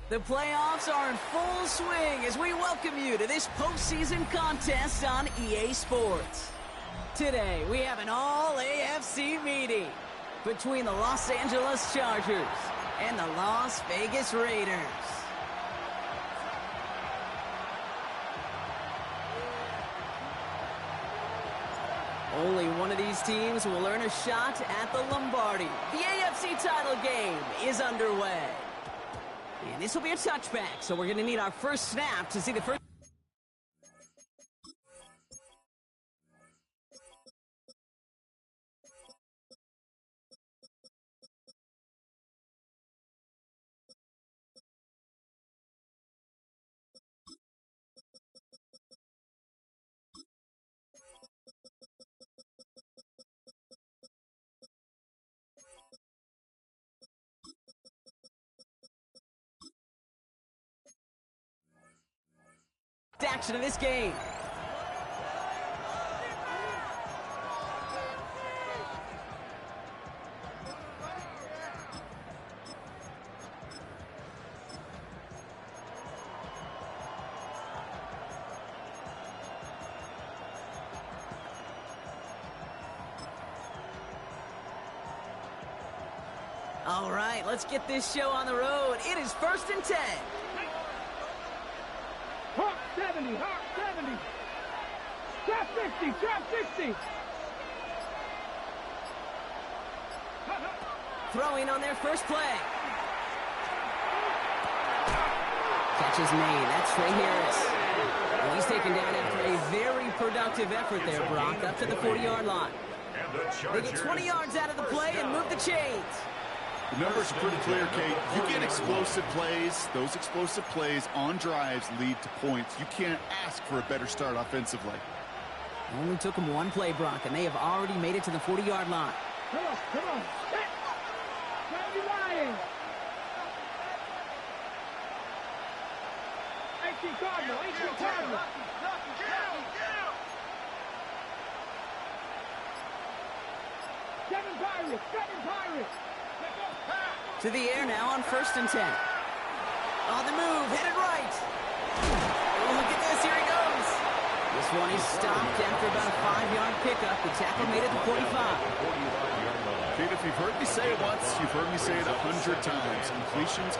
The playoffs are in full swing as we welcome you to this postseason contest on EA Sports. Today, we have an all-AFC meeting between the Los Angeles Chargers and the Las Vegas Raiders. Only one of these teams will earn a shot at the Lombardi. The AFC title game is underway. And this will be a touchback, so we're going to need our first snap to see the first. Action of this game. All right, let's get this show on the road. It is 1st and 10. Hawk 70, Hawk 70. Trap 60, trap 60. Throwing on their first play. Catch is made. That's Trey Harris. Well, he's taken down after a very productive effort there, Brock, up to the 40-yard line. They get 20 yards out of the play and move the chains. The numbers are pretty clear, Kate. You get explosive plays. Those explosive plays on drives lead to points. You can't ask for a better start offensively. It only took them one play, Brock, and they have already made it to the 40-yard line. Come on, come on. Don't be lying. 18 Cardinal, 18 Cardinal. Seven Pirates. To the air now on 1st and 10. On the move, headed right. Oh, look at this, here he goes. This one is stopped after about a 5-yard pickup. The tackle made it to 45. Kate, if you've heard me say it once, you've heard me say it 100 times. Completions.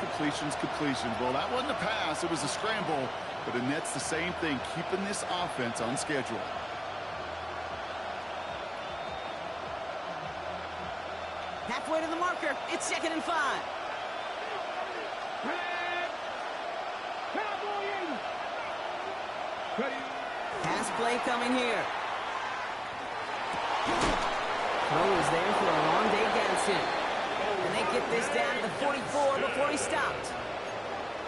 Well, that wasn't a pass, it was a scramble. But it nets the same thing, keeping this offense on schedule. Halfway to the marker. It's 2nd and 5. Pass play coming here. Throw is there for a long day Gadsden. And they get this down to the 44 before he stopped.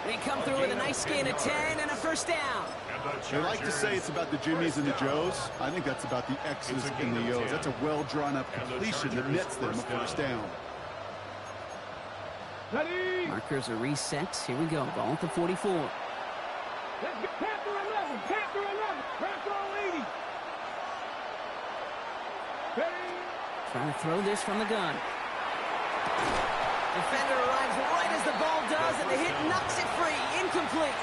They come through with a nice gain of 10 and a first down. They like to say it's about the Jimmies and the Joes. I think that's about the X's and the O's. That's a well-drawn-up completion that nets them a first down. Markers are reset. Here we go. Ball at the 44. Panther 11, Panther 11, Panther 80. Trying to throw this from the gun. Defender arrives right as the ball does, and the hit knocks it free. Incomplete.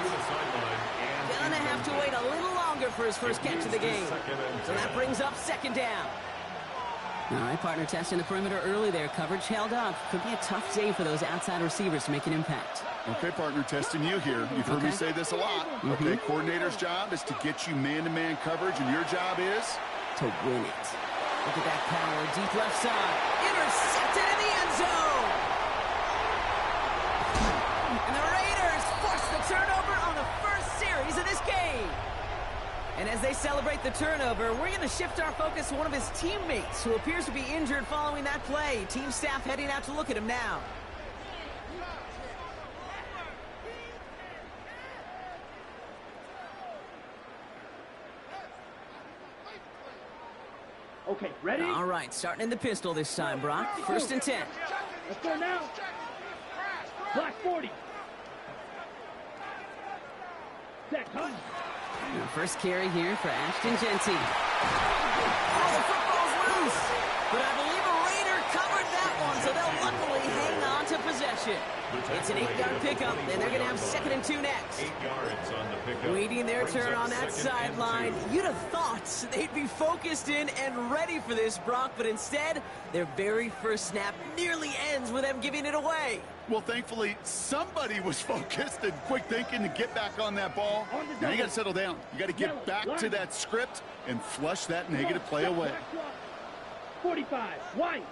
Gonna have to wait a little longer for his first catch of the game. So that brings up 2nd down. All right, partner, testing the perimeter early there. Coverage held up. Could be a tough day for those outside receivers to make an impact. Okay, partner, testing you here. You've heard me say this a lot. Okay, coordinator's job is to get you man-to-man coverage, and your job is? To win it. Look at that power. Deep left side. Intercepted in the end zone. And the Raiders force the turnover on the first series of this game. And as they celebrate the turnover, we're going to shift our focus to one of his teammates who appears to be injured following that play. Team staff heading out to look at him now. Okay, ready? All right, starting in the pistol this time, Brock. 1st and 10. Let's go now. Black 40. Set, huh? First carry here for Ashton Genty. Oh, the football's loose. But I believe a Raider covered that one, so they'll luckily hang on to possession. It's an 8-yard pickup, and they're going to have 2nd and 2 next. 8 yards on the pickup. Waiting their turn on that sideline. You'd have thought they'd be focused in and ready for this, Brock, but instead, their very first snap nearly ends with them giving it away. Well, thankfully, somebody was focused and quick thinking to get back on that ball. Now you got to settle down. You got to get back to that script and flush that negative play away. 45, white.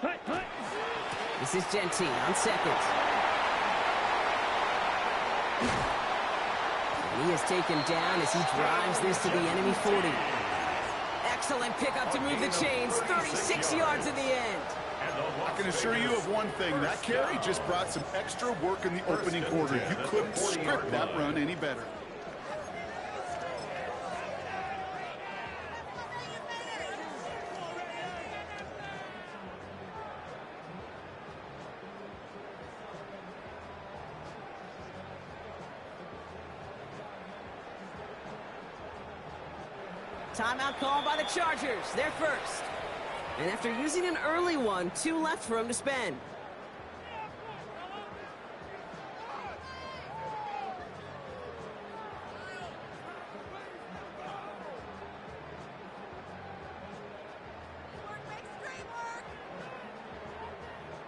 Hut, hut. This is Gentine on 2nd. And he is taken down as he drives this to the enemy 40. Excellent pickup to move the chains. 36 yards in the end. I can assure you of one thing. That carry just brought some extra work in the opening quarter. You couldn't script that run any better. Timeout called by the Chargers. They're first. And after using an early one, 2 left for him to spend.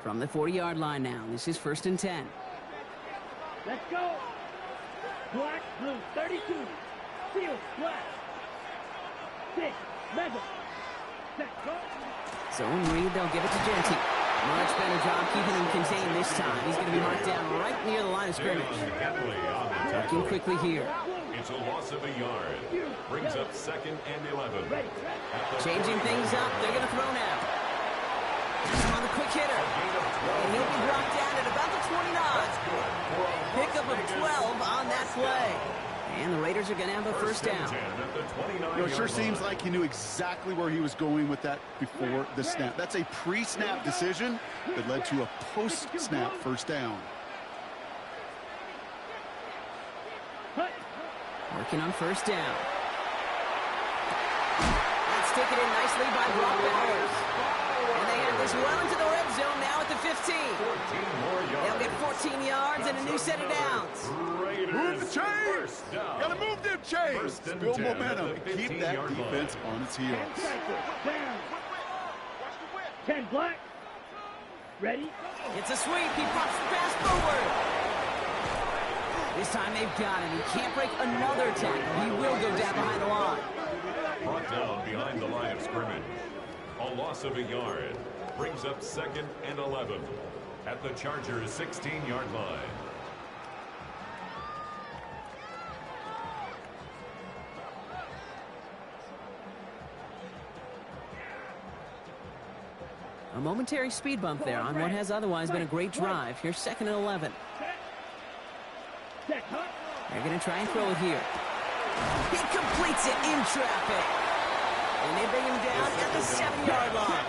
From the 40-yard line now, this is 1st and 10. Let's go. Black, blue, 32. Field, black. 6, level. Set, go. Zone read, they'll give it to Gentine. Much better job keeping him contained this time. He's going to be marked down right near the line of scrimmage. Working quickly here. It's a loss of a yard. Brings up 2nd and 11. Changing things up. They're going to throw now. On the quick hitter. And he'll be brought down at about the 29. Pickup of 12 on that play. And the Raiders are going to have a first down. It sure seems like he knew exactly where he was going with that before the snap. That's a pre-snap decision that led to a post-snap first down. Working on first down. That's taken in nicely by Brock Bowers. And they have this well into the red zone now at the 15. They'll get 14 yards and a new set of downs. Move the chains! Gotta move them chains! Build momentum and keep that defense on its heels. 10 black. Ready? It's a sweep. He pops the pass forward. This time they've got him. He can't break another tackle. He will go down behind the line. Brought down behind the line of scrimmage. A loss of a yard. Brings up 2nd and 11 at the Chargers' 16-yard line. A momentary speed bump there on what has otherwise been a great drive. Here's 2nd and 11. They're going to try and throw it here. He completes it in traffic. And they bring him down at the 7-yard line.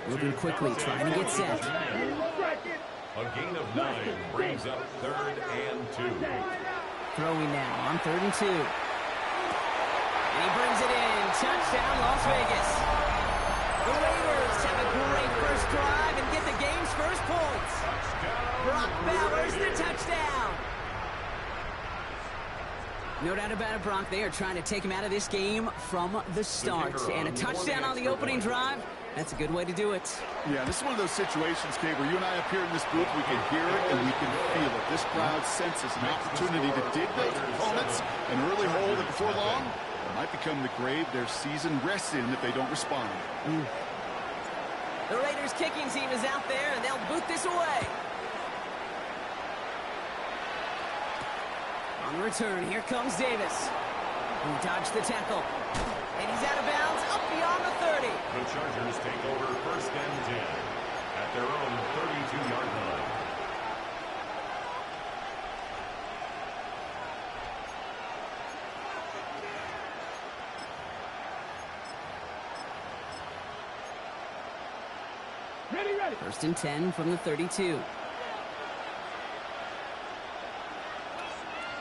Moving quickly, trying to get set. A gain of 9 brings up 3rd and 2. Throwing now on 3rd and 2. And he brings it in. Touchdown, Las Vegas. The Raiders have a great first drive and get the game's first points. Brock Bowers, the touchdown. No doubt about it, Brock. They are trying to take him out of this game from the start. And a touchdown on the opening drive, that's a good way to do it. Yeah, this is one of those situations, Kate, where you and I up here in this booth, we can hear it and we can feel it. This crowd senses an opportunity to dig those opponents an early hole that before long it might become the grave their season rests in if they don't respond. The Raiders kicking team is out there, and they'll boot this away. On the return, here comes Davis. He dodged the tackle. And he's out of bounds, up beyond the 30. The Chargers take over 1st and 10 at their own 32-yard line. Ready, ready. 1st and 10 from the 32.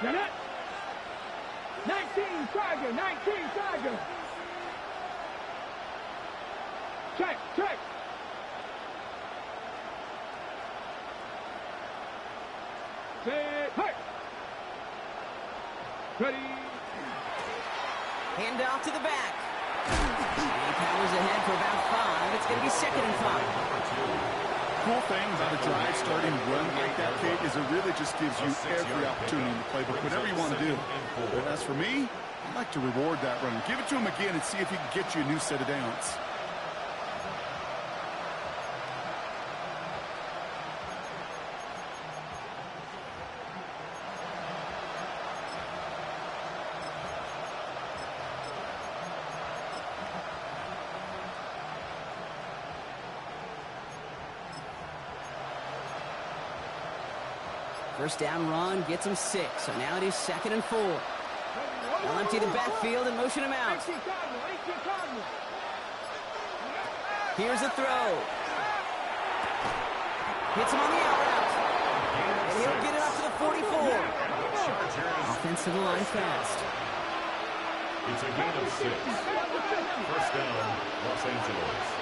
You're not. 19 Tiger, 19 Tiger. Check, check. Set. Hey. Ready. Hand off to the back. And he powers ahead for about 5. It's going to be 2nd and 5. Cool thing about a drive starting run like that, Kate, is it really just gives you every opportunity in the playbook, whatever you want to do. But as for me, I'd like to reward that run. Give it to him again and see if he can get you a new set of downs. First down run gets him 6, so now it is 2nd and 4. They'll empty the backfield and motion him out. Here's a throw. Hits him on the out route. And he'll get it up to the 44. Offense to the line fast. It's a gain of 6. First down, Los Angeles.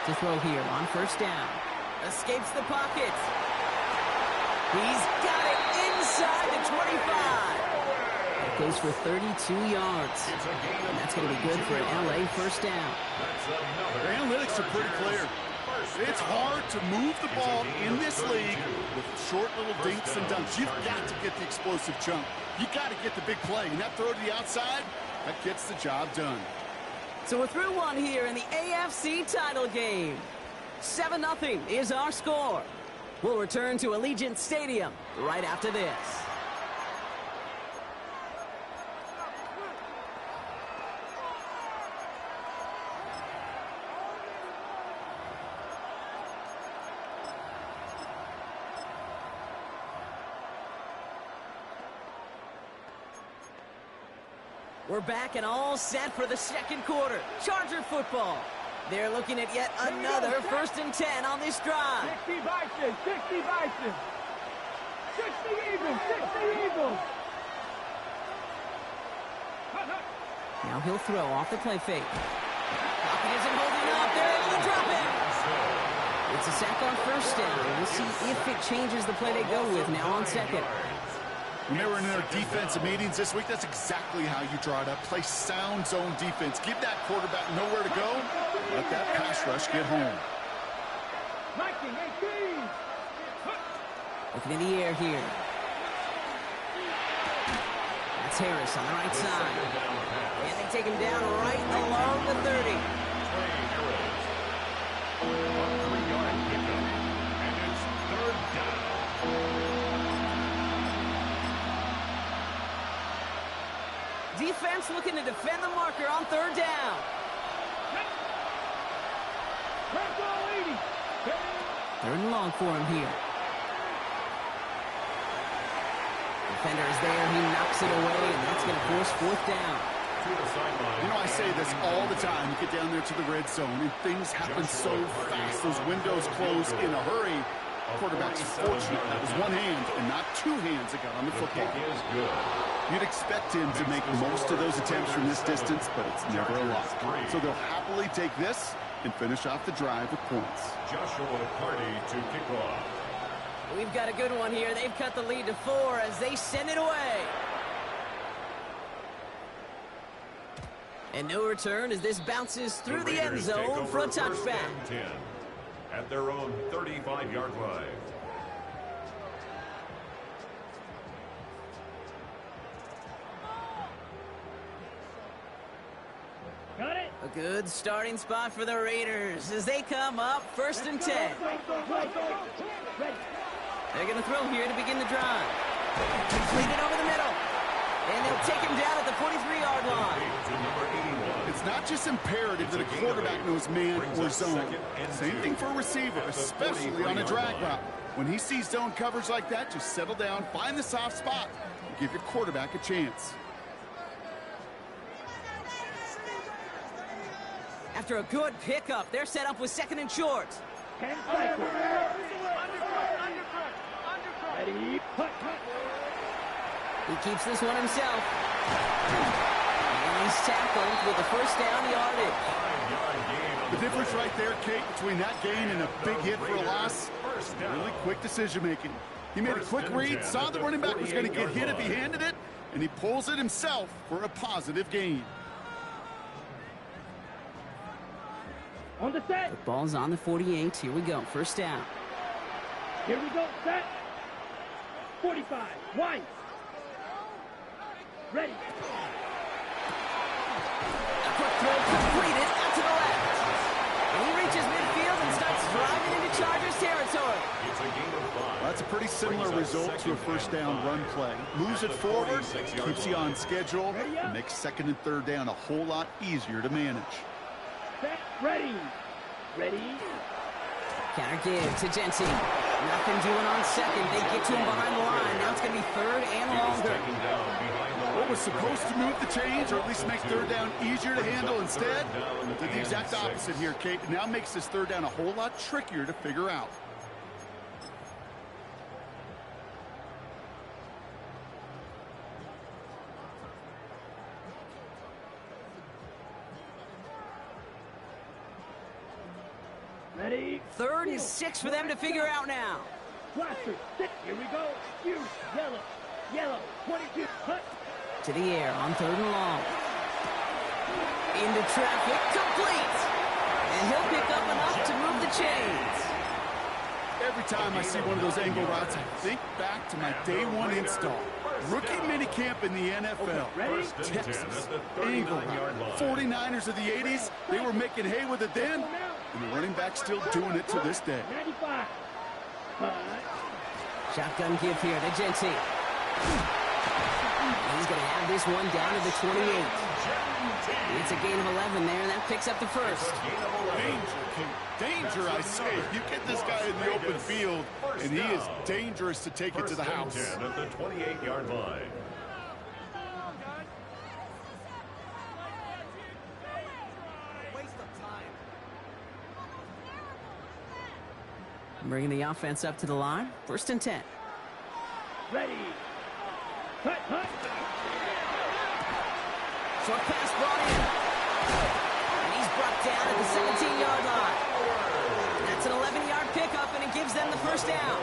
To throw here on first down. Escapes the pocket. He's got it inside the 25. It goes for 32 yards. And that's going to be good for an LA first down. The analytics are pretty clear. It's hard to move the ball in this league with short little dinks and dunks. You've got to get the explosive chunk. You've got to get the big play. And that throw to the outside, that gets the job done. So we're through one here in the AFC title game. 7-0 is our score. We'll return to Allegiant Stadium right after this. We're back and all set for the second quarter. Charger football. They're looking at yet another 1st and 10 on this drive. 60 Bison, 60 Bison. 60 Eagles, 60 Eagles. Now he'll throw off the play fake. Pocket isn't holding up. They're able to drop it. It's a sack on first down. We'll see if it changes the play they go with now on 2nd. When they were in their defensive meetings this week, that's exactly how you draw it up. Play sound zone defense. Give that quarterback nowhere to go. Let that pass rush get home. Looking in the air here. That's Harris on the right side. And they take him down right along the 30. Defense looking to defend the marker on 3rd down. 3rd and long for him here. Defender is there. He knocks it away, and that's going to force 4th down. You know, I say this all the time. You get down there to the red zone, and things happen so fast. Those windows close in a hurry. Quarterback's fortunate. That was one hand and not 2 hands that got on the football. You'd expect him to make most of those attempts from this distance, but it's never a lot. So they'll happily take this and finish off the drive with points. Joshua Party to kick off. We've got a good one here. They've cut the lead to 4 as they send it away. And no return as this bounces through the end zone for a touchback. At their own 35-yard line. Got it. A good starting spot for the Raiders as they come up 1st and 10. They're going to throw here to begin the drive. Completed over the middle. And they'll take him down at the 43-yard line. It's not just imperative that a quarterback knows man or zone. Same thing for a receiver, especially on a drag route. When he sees zone coverage like that, just settle down, find the soft spot, and give your quarterback a chance. After a good pickup, they're set up with 2nd and short. 10 seconds. Ready, put. He keeps this one himself. And he's tackled with the 1st down yardage. The difference right there, Kate, between that gain and a big hit for a loss, really quick decision-making. He made a quick read, saw the running back was going to get hit if he handed it, and he pulls it himself for a positive gain. On the set. The ball's on the 48. Here we go. First down. Here we go. Set. 45. White. Ready. A quick throw completed out to the left. And he reaches midfield and starts driving into Chargers territory. It's a gain of 5. That's a pretty similar result to a first down run play. Moves it forward, keeps you on schedule, and makes second and third down a whole lot easier to manage. Set. Ready. Ready. Counter give to Jensen. Nothing doing on second. They get to him behind the line. Now it's going to be third and longer. What was supposed to move the chains, or at least make third down easier to handle instead, did the exact opposite here, Kate. It now makes this third down a whole lot trickier to figure out. Ready. Third and 6 for them to figure out now. Blaster. Sit. Here we go. You. Yellow. Yellow. 22. Hut. To the air on third and long. Into traffic. Complete. And he'll pick up enough to move the chains. Every time I see one of those angle routes, I think back to my day one install. Rookie minicamp in the NFL. Texas, angle route. 49ers of the 80s, they were making hay with it then, and the running back's still doing it to this day. 95. Shotgun give here to Jensen. He's going to have this one down to the 28. It's a gain of 11 there, and that picks up the first. Danger, I say. You get this guy in the open field, and he is dangerous to take it to the house. At the 28-yard line. Bringing the offense up to the line. First and 10. Ready. Hut. Hut. Short pass brought in. And he's brought down at the 17-yard line. That's an 11-yard pickup, and it gives them the first down.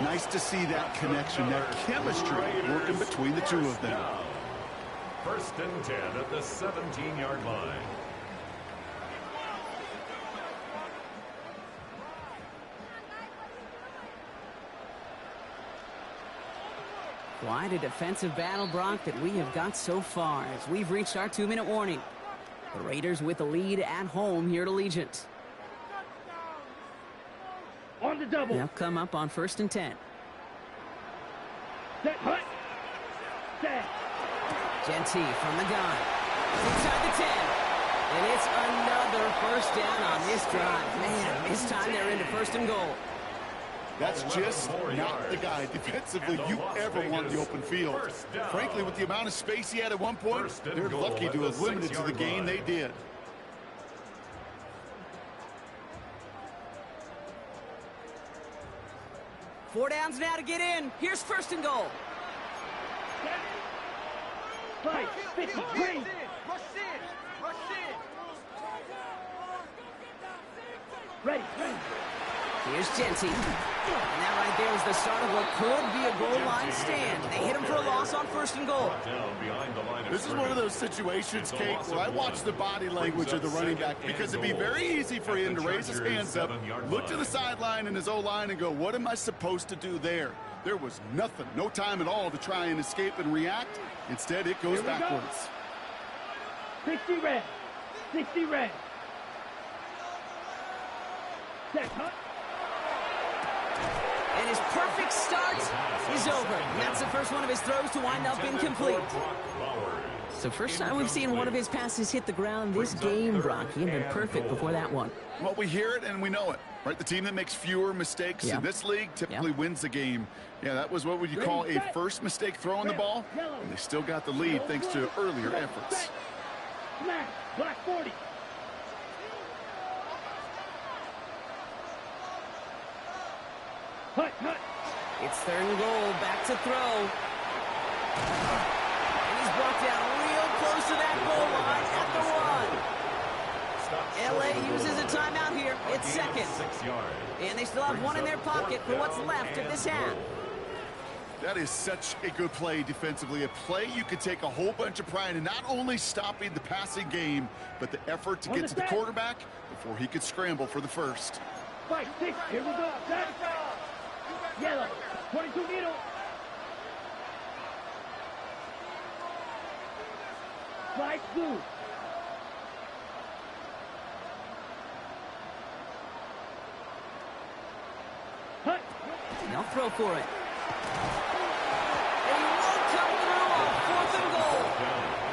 Nice to see that connection, that chemistry working between the two of them. First and 10 at the 17-yard line. Quite a defensive battle, Brock, that we have got so far as we've reached our 2-minute warning. The Raiders with the lead at home here at Allegiant. On the double. They'll come up on first and 10. Set. Hut. Set. Genty from the gun. Inside the 10. And it's another first down on this drive. Man, this time they're into first and goal. That's just not the guy defensively you ever want in the open field. Frankly, with the amount of space he had at one point, they're lucky to have limited to the gain they did. Four downs now to get in. Here's first and goal. Right. 50. Green. Ready. Here's Genty. And that right there is the start of what could be a goal line stand. They hit him for a loss on first and goal. This is one of those situations, Kate, where I watch the body language of the running back, because it'd be very easy for him to raise his hands up, look to the sideline in his O-line and go, what am I supposed to do there? There was nothing, no time at all to try and escape and react. Instead, it goes backwards. 60 red. 60 red. Set. Hut. And his perfect start is over. And that's the first one of his throws to wind up incomplete. So first time we've seen one of his passes hit the ground this game, Brock. He had been perfect before that one. Well, we hear it and we know it, right? The team that makes fewer mistakes in this league typically wins the game. Yeah, that was what would you call a first mistake throwing the ball, and they still got the lead thanks to earlier efforts. Black 40. Hut. It's third and goal, back to throw. And he's brought down real close to that goal line at the 1. still have one in their pocket for what's left of this half. That is such a good play defensively. A play you could take a whole bunch of pride in, not only stopping the passing game, but the effort to get to the quarterback before he could scramble for the first. Fight, 6, here we go. Set. Yellow, 22 needle. Flight blue. Hut. They'll throw for it. And he won't come through on 4th and goal.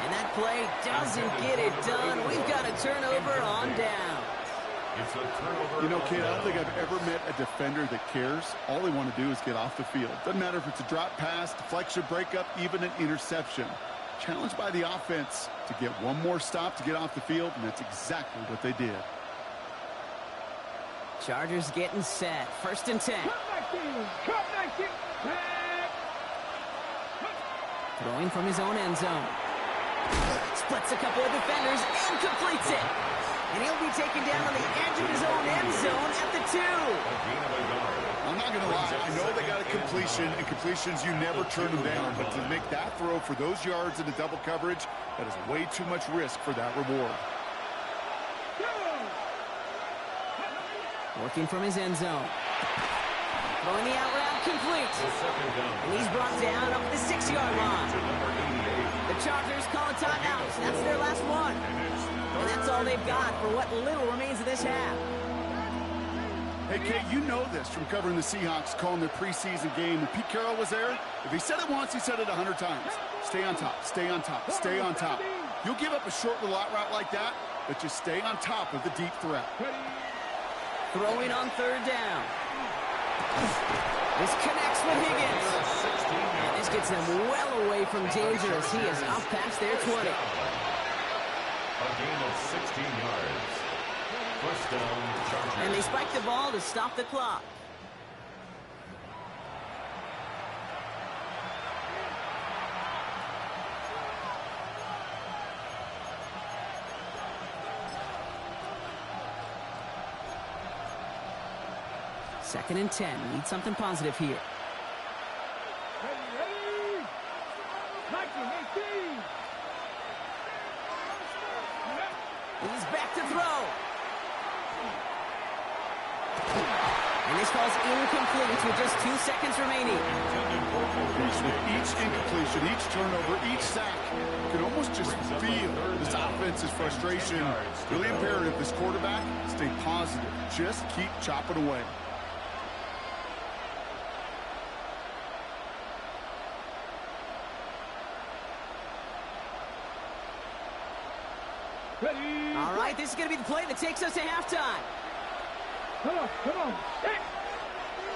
And that play doesn't get it done. We've got a turnover on down. It's a turnover. You know, kid, I don't think I've ever met a defender that cares. All they want to do is get off the field. Doesn't matter if it's a drop pass, deflection, breakup, even an interception. Challenged by the offense to get one more stop to get off the field, and that's exactly what they did. Chargers getting set. 1st and 10. Come back in. Throwing from his own end zone. Splits a couple of defenders and completes it. And he'll be taken down on the edge of his own end zone at the 2. I'm not going to lie. I know they got a completion, and completions, you never turn them down. But to make that throw for those yards in the double coverage, that is way too much risk for that reward. Working from his end zone. Throwing the out route complete. And he's brought down up the 6-yard line. The Chargers call a timeout. That's their last one. And that's all they've got for what little remains of this half. Hey, Kate, you know this from covering the Seahawks, calling their preseason game. When Pete Carroll was there, if he said it once, he said it 100 times. Stay on top, stay on top, stay on top. You'll give up a short little out route like that, but just stay on top of the deep threat. Throwing on 3rd down. This connects with Higgins. And this gets them well away from danger as he is up past their 20. A gain of 16 yards. 1st down, Chargers. And they spike the ball to stop the clock. Second and 10. Need something positive here. Ready. 19, 18. He's back to throw. And this ball's incomplete with just 2 seconds remaining. Each incompletion, each turnover, each sack, you can almost just feel this offense's frustration. Really imperative, this quarterback, stay positive. Just keep chopping away. Ready. All right, this is going to be the play that takes us to halftime. Come on.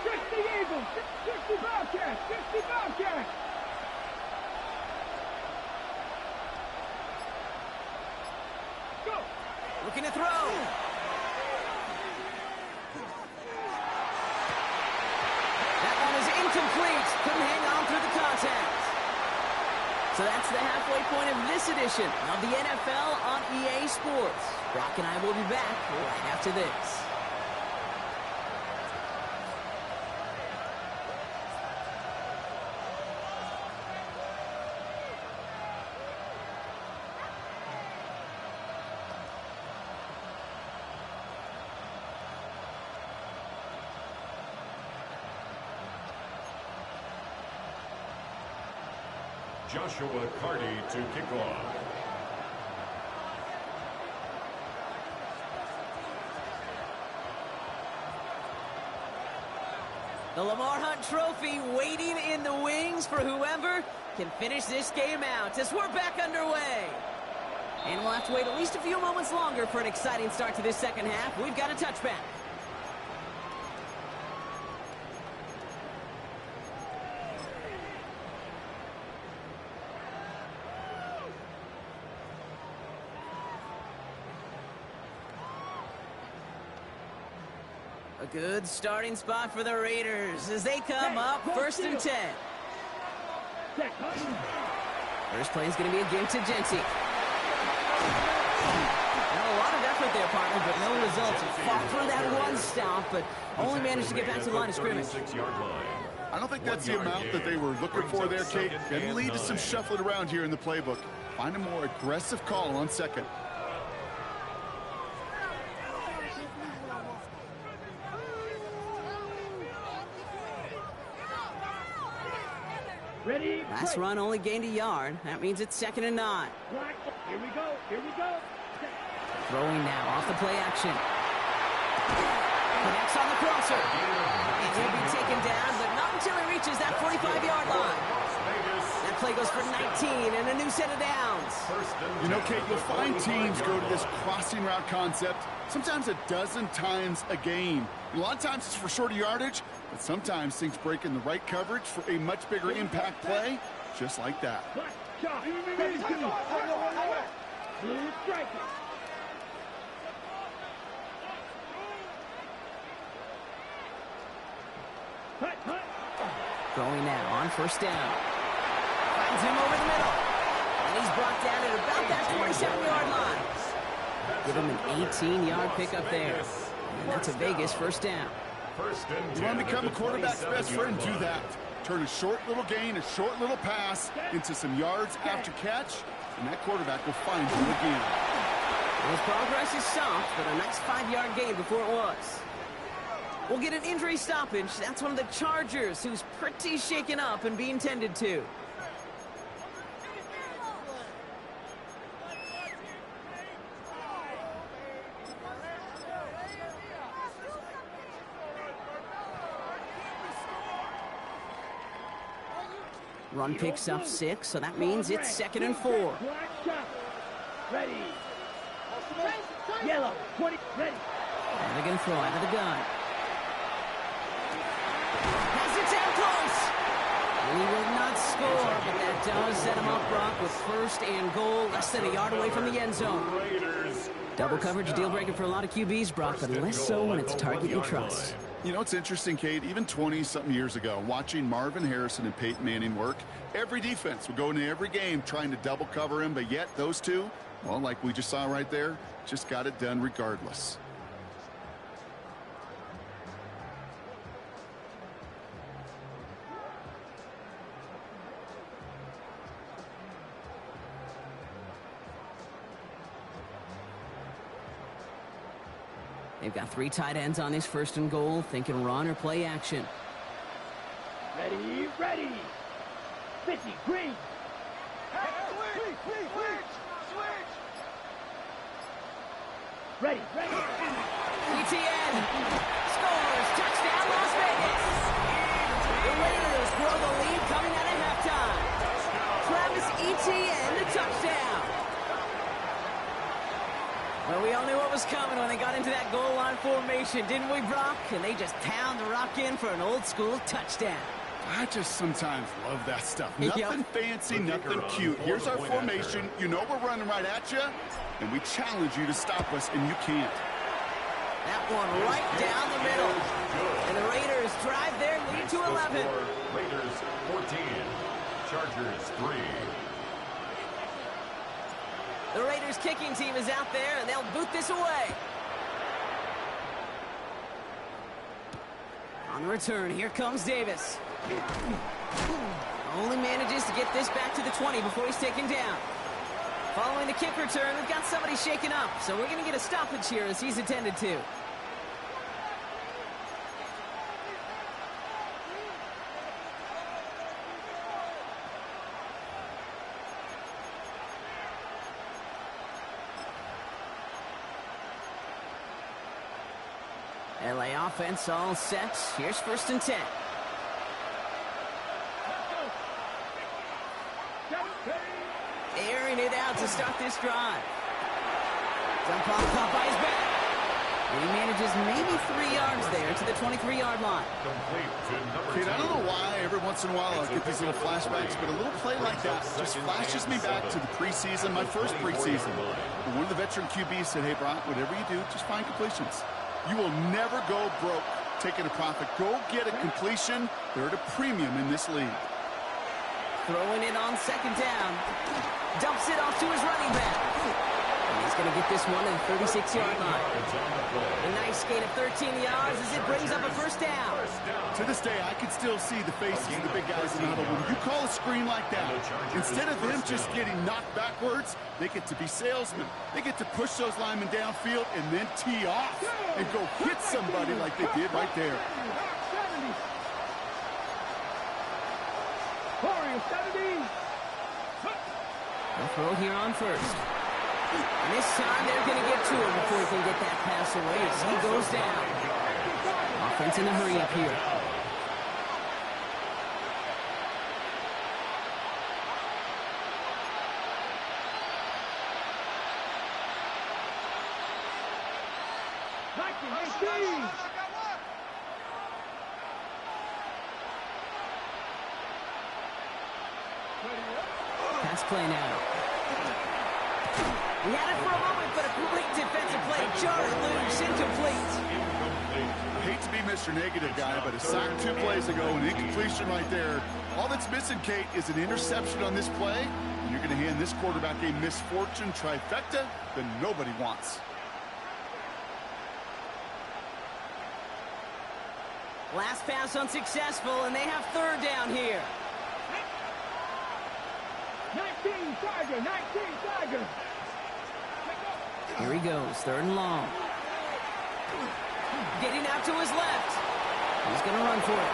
60 Eagles. 60 Bobcats. 60 Bobcats. Go. Looking to throw. That one is incomplete. Couldn't hang on through the contact. So that's the halfway point of this edition of the NFL on EA Sports. Brock and I will be back right after this. Joshua Carty to kick off. The Lamar Hunt Trophy waiting in the wings for whoever can finish this game out as we're back underway. And we'll have to wait at least a few moments longer for an exciting start to this second half. We've got a touchback. A good starting spot for the Raiders as they come up 1st and 10. First play is going to be a give to Genty. A lot of effort there, partner, but no result Fought for that one stop, but only managed to get back to the line of scrimmage. I don't think that's the amount that they were looking for there, Kate. Can lead to some shuffling around here in the playbook. Find a more aggressive call on second. Ready? Last run only gained a yard. That means it's 2nd and 9. Here we go. Here we go. Throwing now off the play action. Connects on the crosser. And he'll be taken down, but not until he reaches that 45-yard line. That play goes for 19 and a new set of downs. You know, Kate, you'll find teams go to this crossing route concept sometimes a dozen times a game. And a lot of times it's for shorter yardage, but sometimes things break in the right coverage for a much bigger impact play, just like that. Throwing now on 1st down. Finds him over the middle. And he's brought down at about that 27-yard line. Give him an 18-yard pickup there. And that's a Vegas 1st down. You want to become a quarterback's best friend? Do that. Turn a short little gain, a short little pass into some yards after catch, and that quarterback will find you again. His progress is soft, but a nice 5-yard gain before it was. We'll get an injury stoppage. That's one of the Chargers, who's pretty shaken up and being tended to. Run picks up 6, so that means it's 2nd and 4. Ready. Yellow. 20. Ready. And they're going to throw out of the gun. Has it down close. He will not score, but that does set him up, Brock, with 1st and goal, less than a yard away from the end zone. Double coverage deal breaker for a lot of QBs, Brock, but less so when it's a target you trust. You know, it's interesting, Kate, even 20-something years ago, watching Marvin Harrison and Peyton Manning work, every defense would go into every game trying to double cover him, but yet those two, well, like we just saw right there, just got it done regardless. They've got 3 tight ends on this 1st and goal, thinking run or play action. Ready, ready. 50, green. Switch. Ready, ready. ETN scores. Touchdown, Las Vegas. The Raiders grow the lead coming out of halftime. Travis Etienne, the touchdown. Well, we all knew what was coming when they got into that goal line formation, didn't we, Brock? And they just pound the rock in for an old-school touchdown. I just sometimes love that stuff. Nothing fancy, nothing cute. Here's our formation. You know we're running right at you, and we challenge you to stop us, and you can't. That one right down the middle. And the Raiders drive their lead to 11. Raiders 14, Chargers 3. The Raiders kicking team is out there, and they'll boot this away. On the return, here comes Davis. Only manages to get this back to the 20 before he's taken down. Following the kick return, we've got somebody shaken up, so we're going to get a stoppage here as he's attended to. LA offense all set. Here's 1st and 10. Airing it out to start this drive. Dump on caught by his back. And he manages maybe 3 yards there to the 23-yard line. Kid, I don't know why every once in a while I get these little flashbacks, but a little play like that just flashes me back to the preseason, my first preseason. And one of the veteran QBs said, hey, Brock, whatever you do, just find completions. You will never go broke taking a profit. Go get a completion. They're at a premium in this league. Throwing it on 2nd down. Dumps it off to his running back. And he's going going to get this one to the 36-yard line. A nice gain of 13 yards as it brings up a first down. To this day, I can still see the faces of the big guys in the huddle. When you call a screen like that, instead of them just getting knocked backwards, they get to be salesmen. They get to push those linemen downfield and then tee off and go hit somebody like they did right there. 70. They'll throw here on first. And this time they're going to get to him before he can get that pass away as he goes down. Offense in a hurry up here. Pass play now. He had it for a moment, but a great defensive play to jar it loose. Incomplete. I hate to be Mr. Negative guy, but a sack 2 plays ago, an incompletion right there. All that's missing, Kate, is an interception on this play. And you're going to hand this quarterback a misfortune trifecta that nobody wants. Last pass unsuccessful, and they have third down here. 19 Tiger, 19 Tiger. Here he goes, third and long. Getting out to his left. He's going to run for it.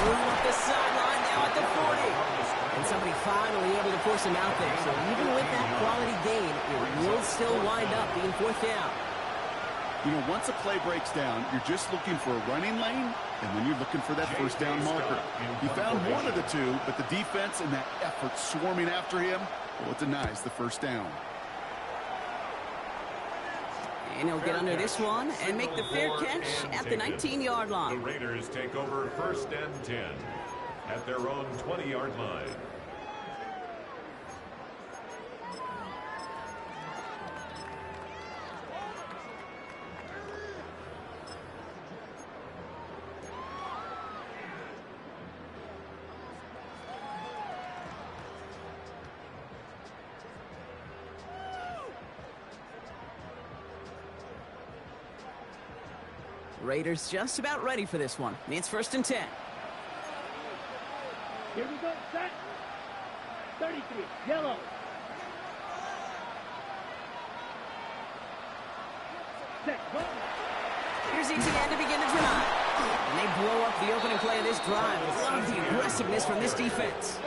Moving up the sideline now at the 40. And somebody finally able to force him out there. So even with that quality gain, it will still wind up being fourth down. You know, once a play breaks down, you're just looking for a running lane, and then you're looking for that first down marker. He found one of the two, but the defense and that effort swarming after him, well, it denies the first down. And he'll get under this one and make the fair catch at the 19-yard line. The Raiders take over first and 10 at their own 20-yard line. Raiders just about ready for this one. It's first and 10. Here we go, set. 33, yellow. Set, go. Here's ETN to begin the drive. And they blow up the opening play of this drive. Love the aggressiveness from this defense.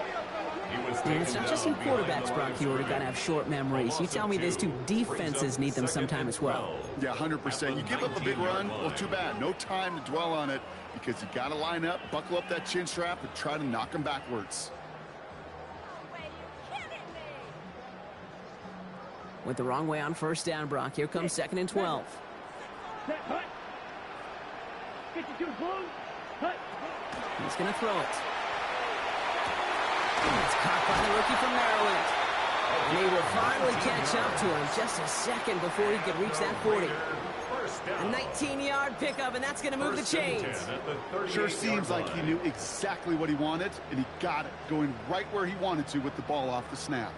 And it's not just in quarterbacks, Brock, you already got to have short memories. You tell me these two defenses need them sometime as well. Yeah, 100%. You give up a big run, well, too bad. No time to dwell on it because you got to line up, buckle up that chin strap, and try to knock them backwards. Went the wrong way on first down, Brock. Here comes second and 12. Set, hut. 52, boom. Hut. He's going to throw it. It's caught by the rookie from Maryland. And he will finally catch up to him just a second before he could reach that 40. A 19-yard pickup, and that's going to move the chains. Sure seems like he knew exactly what he wanted, and he got it, going right where he wanted to with the ball off the snap.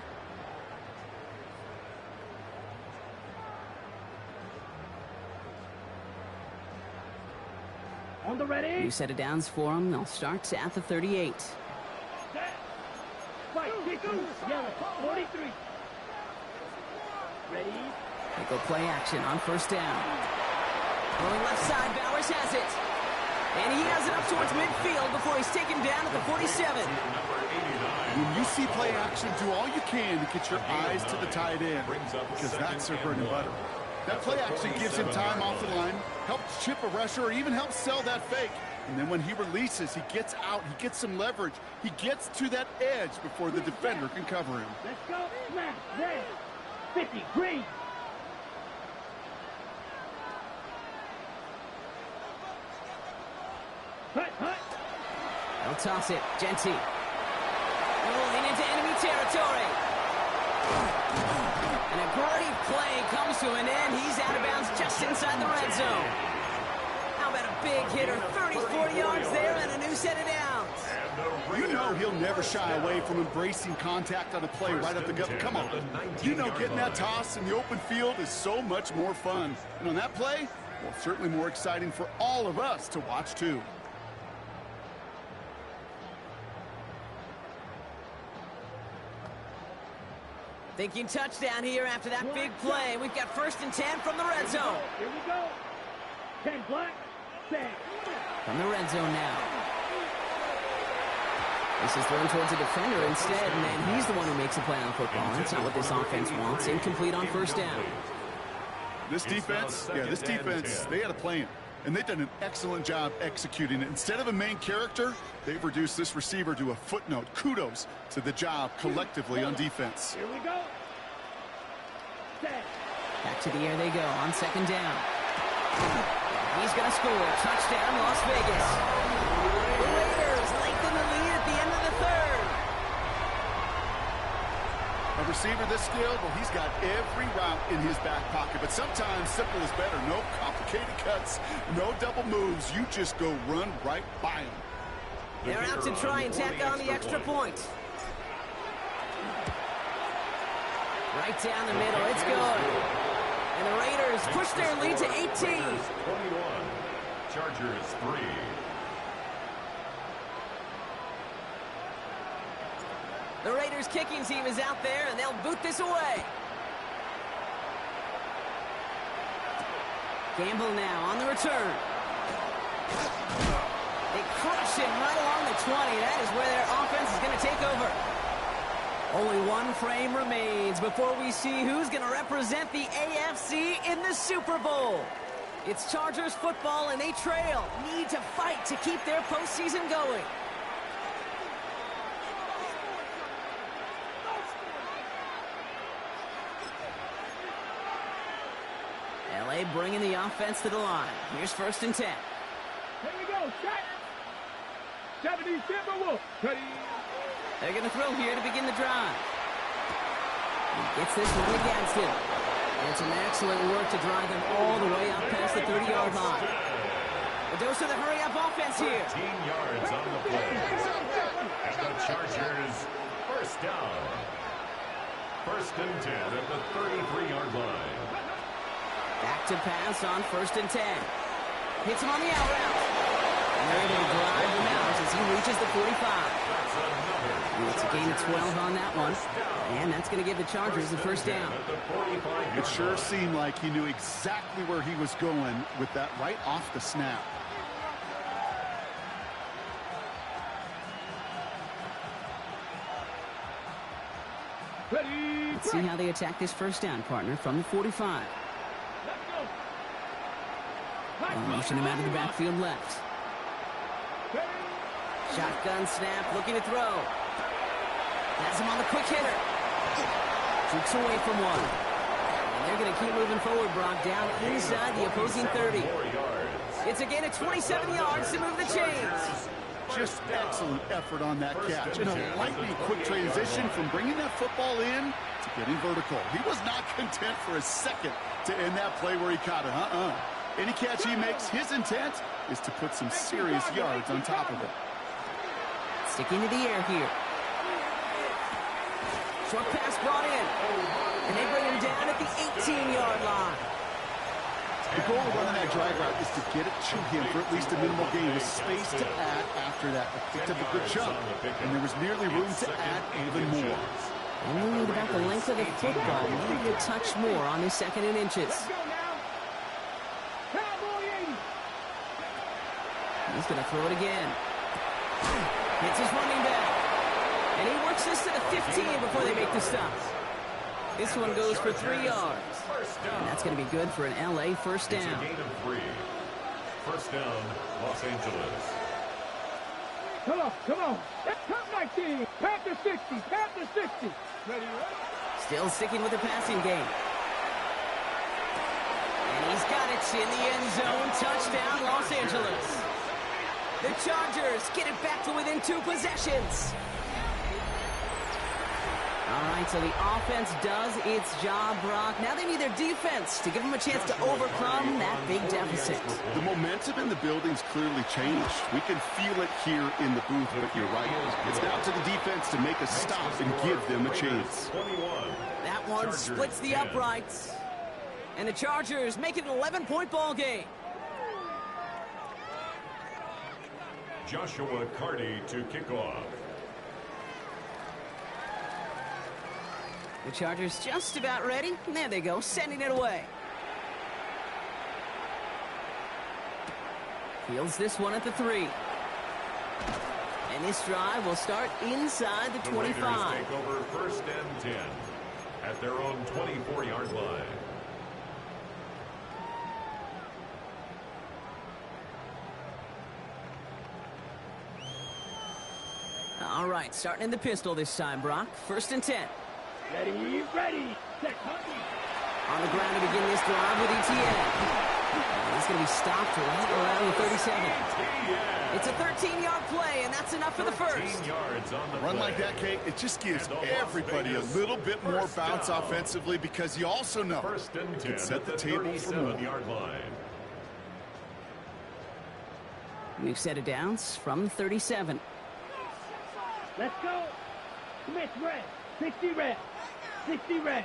On the ready. New set of downs for him. They'll start at the 38. Right, yellow, 43. Ready? They go play action on first down. Going left side, Bowers has it. And he has it up towards midfield before he's taken down at the 47. When you see play action, do all you can to get your eyes to the tight end, because that's their bread and butter. That play action gives him time off the line, helps chip a rusher, or even helps sell that fake. And then when he releases, he gets out, he gets some leverage. He gets to that edge before the defender can cover him. Let's go, smash, red, 50, green. Hut, hut. They'll toss it. Genty. Rolling into enemy territory. And a great play comes to an end. He's out of bounds just inside the red zone. How about a big hitter? 30, 40 yards there and a new set of downs. You know he'll never shy away from embracing contact on a play right up the gut. Come on. You know getting that toss in the open field is so much more fun. And on that play, well, certainly more exciting for all of us to watch, too. Thinking touchdown here after that big play. We've got 1st and 10 from the red zone. Here we go. 10 black, 10. From the red zone now. This is thrown towards a defender instead, and then he's the one who makes a play on football. That's not what this offense wants. Incomplete on 1st down. This defense, they had a plan. And they've done an excellent job executing it. Instead of a main character, they've reduced this receiver to a footnote. Kudos to the job collectively on defense. Here we go. 10. Back to the air they go on 2nd down. He's going to score. Touchdown, Las Vegas. The Raiders lengthen the lead at the end of the 3rd. A receiver this skilled, well, he's got every route in his back pocket. But sometimes simple is better. No complicated cuts, no double moves. You just go run right by him. They're out to try and tack on the extra point. Right down the middle. It's good. And the Raiders push their lead to 18. 21. Chargers 3. The Raiders kicking team is out there, and they'll boot this away. Gamble now on the return. They crush him right along the 20. That is where their offense is going to take over. Only one frame remains before we see who's going to represent the AFC in the Super Bowl. It's Chargers football, and they trail. Need to fight to keep their postseason going. LA bringing the offense to the line. Here's 1st and 10. Here we go. Set. 70 Timberwolves. Ready. They're going to throw here to begin the drive. He gets this one against him. And some excellent work to drive him all the way up past the 30-yard line. A dose of the hurry-up offense here. 13 yards on the play. And the Chargers, 1st down. 1st and 10 at the 33-yard line. Back to pass on 1st and 10. Hits him on the out route. And they're able to drive him out as he reaches the 45. It's a gain of 12 on that one. And that's going to give the Chargers the 1st down. It sure seemed like he knew exactly where he was going with that right off the snap. Ready. Let's see how they attack this 1st down, partner, from the 45. They'll motion him out of the backfield left. Shotgun snap, looking to throw. Has him on the quick hitter. Jukes away from one. And they're going to keep moving forward, Brock, down inside the opposing 30. It's a gain of 27 yards to move the chains. Just excellent effort on that catch. And a lightning quick transition from bringing that football in to getting vertical. He was not content for a second to end that play where he caught it. Any catch he makes, his intent is to put some serious yards on top of it. Sticking to the air here. Short pass brought in. And they bring him down at the 18-yard line. The goal of running that drag route is to get it to him for at least a minimal gain with space to add after that. They picked up a good chunk, and there was nearly room to add even more. And worried about the length of the football. Maybe a touch more on his 2nd and inches. He's going to throw it again. Hits his running back. And he works this to the 15 before they make the stop. This one goes for 3 yards. And that's going to be good for an LA 1st down. It's a gain of 3. 1st down, Los Angeles. Come on. Top 19. Panther 60. Panther 60. Ready. Still sticking with the passing game. And he's got it in the end zone. Touchdown, Los Angeles. The Chargers get it back to within 2 possessions. All right, so the offense does its job, Brock. Now they need their defense to give them a chance to overcome that big deficit. The momentum in the building's clearly changed. We can feel it here in the booth, but you're right. It's now to the defense to make a stop and give them a chance. That one splits the uprights. And the Chargers make it an 11-point ball game. Joshua Carty to kick off. The Chargers just about ready. And there they go, sending it away. Fields this one at the 3. And this drive will start inside the 25. The Raiders take over 1st and 10 at their own 24-yard line. All right, starting in the pistol this time, Brock. 1st and 10. Ready, ready. Set, On the ground to begin this drive with ETN. He's going to be stopped right around the 37. It's a 13-yard play, and that's enough for the first. Yards on the Run like that, Kate, it just gives everybody a little bit more bounce offensively because you also know it can set the table for more. Line. We've set it down from 37. Let's go. Smith red. 60 red. 60 red.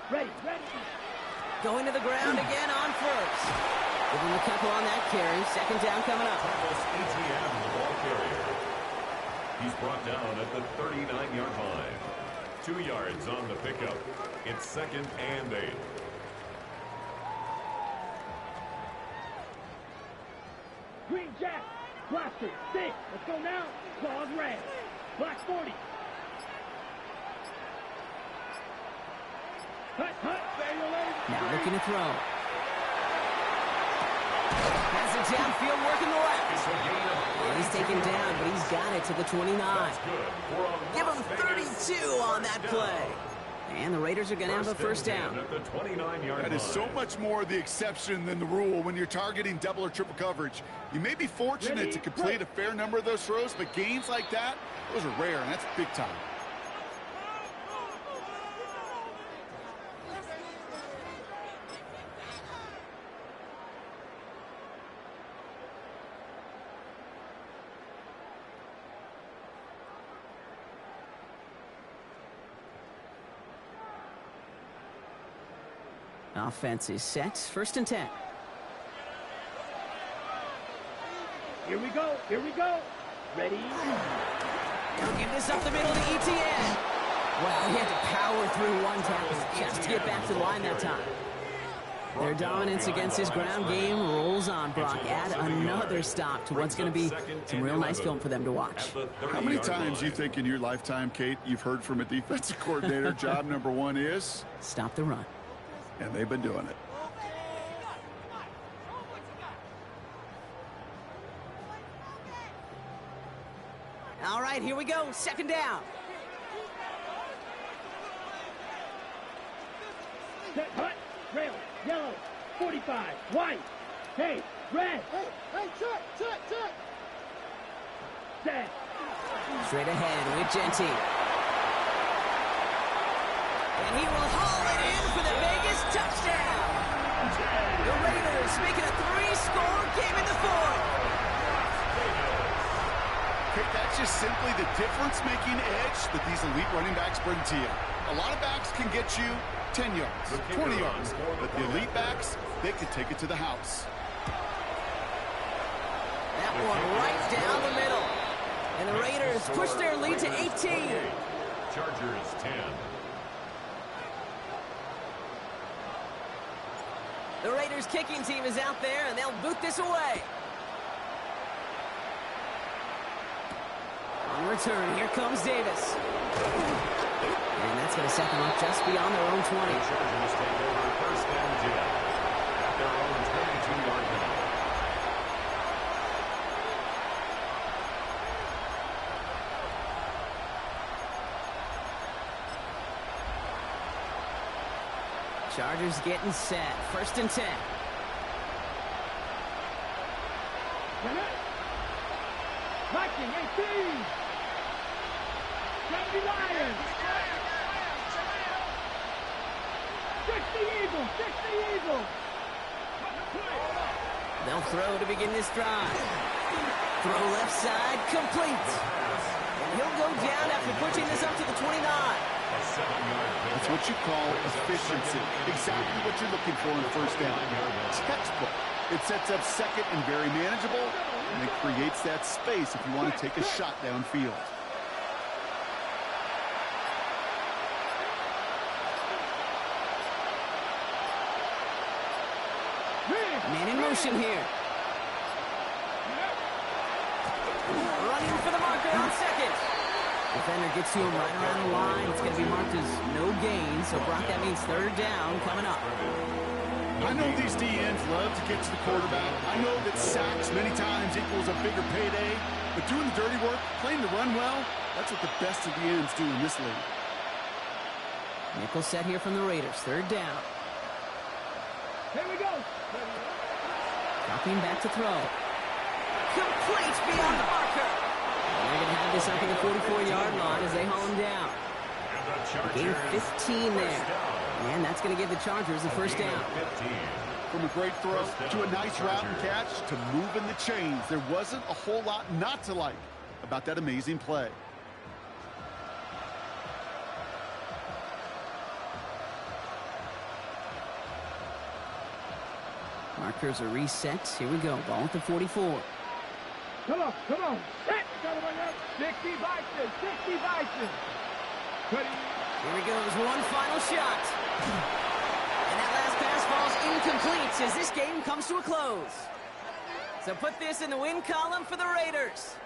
Ready, ready. Going to the ground again on first. Give him a couple on that carry. 2nd down coming up. Travis Etienne, the ball carrier. He's brought down at the 39-yard line. 2 yards on the pickup. It's 2nd and 8. Green jack. Blaster. 6. Let's go now. Claws red. Black 40. Hut, hut. Now looking to throw. Has it downfield, working the left. Well, he's taken down, but he's got it to the 29. Give him 32 on that play. And the Raiders are going to have a 1st down. At the 29-yard That is so much more the exception than the rule when you're targeting double or triple coverage. You may be fortunate to complete a fair number of those throws, but gains like that, those are rare, and that's big time. Offense is set. 1st and 10. Here we go. Here we go. Ready. They'll give this up the middle to ETN. Well, he had to power through one tackle just to get back to the line that time. Their dominance against his ground game rolls on, Brock. Add another stop to what's going to be some real nice film for them to watch. How many times do you think in your lifetime, Kate, you've heard from a defensive coordinator, job number 1 is? Stop the run. And they've been doing it. All right, here we go. 2nd down. Set, hut. Rail. Yellow. 45. White. Hey, red. Hey, check. Set. Straight ahead with Genty. And he will haul it in for the Vegas touchdown. The Raiders make it a 3-score game in the 4th. Kate, that's just simply the difference-making edge that these elite running backs bring to you. A lot of backs can get you 10 yards, 20 yards, but the elite backs, they can take it to the house. That one right down the middle. And the Raiders push their lead to 18. Chargers 10. The Raiders kicking team is out there, and they'll boot this away. On return, here comes Davis. And that's going to set them up just beyond their own 20. Chargers take over 1st and 10 at their own 22-yard line. Chargers getting set. 1st and 10. Viking 18. 70 Lions. 60 Eagles. 60 Eagles. They'll throw to begin this drive. Throw left side, complete. And he'll go down after pushing this up to the 29. That's what you call efficiency. Exactly what you're looking for in first down. Textbook. It sets up second and very manageable, and it creates that space if you want to take a shot downfield. Man in motion here. Running for the marker on second. Defender gets to him right around the line. It's going to be marked as no gain. So, Brock, that means third down coming up. I know these DNs love to get to the quarterback. I know that sacks many times equals a bigger payday. But doing the dirty work, playing the run well, that's what the best of the ends do in this league. Nickel set here from the Raiders. Third down. Here we go. Dropping back to throw. Complete beyond the marker. And they're going to have this up at the 44-yard line as they haul him down. Gain 15 there. And that's going to give the Chargers the first down. From a great throw to a nice route and catch to moving the chains, there wasn't a whole lot not to like about that amazing play. Markers are reset. Here we go. Ball at the 44. Come on, come on. Set. 60 Bison, 60 Bison. Here he goes, one final shot. And that last pass falls incomplete as this game comes to a close. So put this in the win column for the Raiders.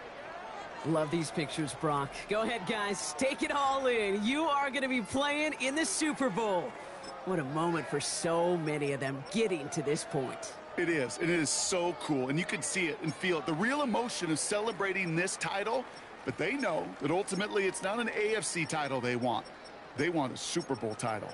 Love these pictures, Brock. Go ahead, guys. Take it all in. You are going to be playing in the Super Bowl. What a moment for so many of them getting to this point. It is, and it is so cool, and you can see it and feel it. The real emotion of celebrating this title, but they know that ultimately it's not an AFC title they want. They want a Super Bowl title.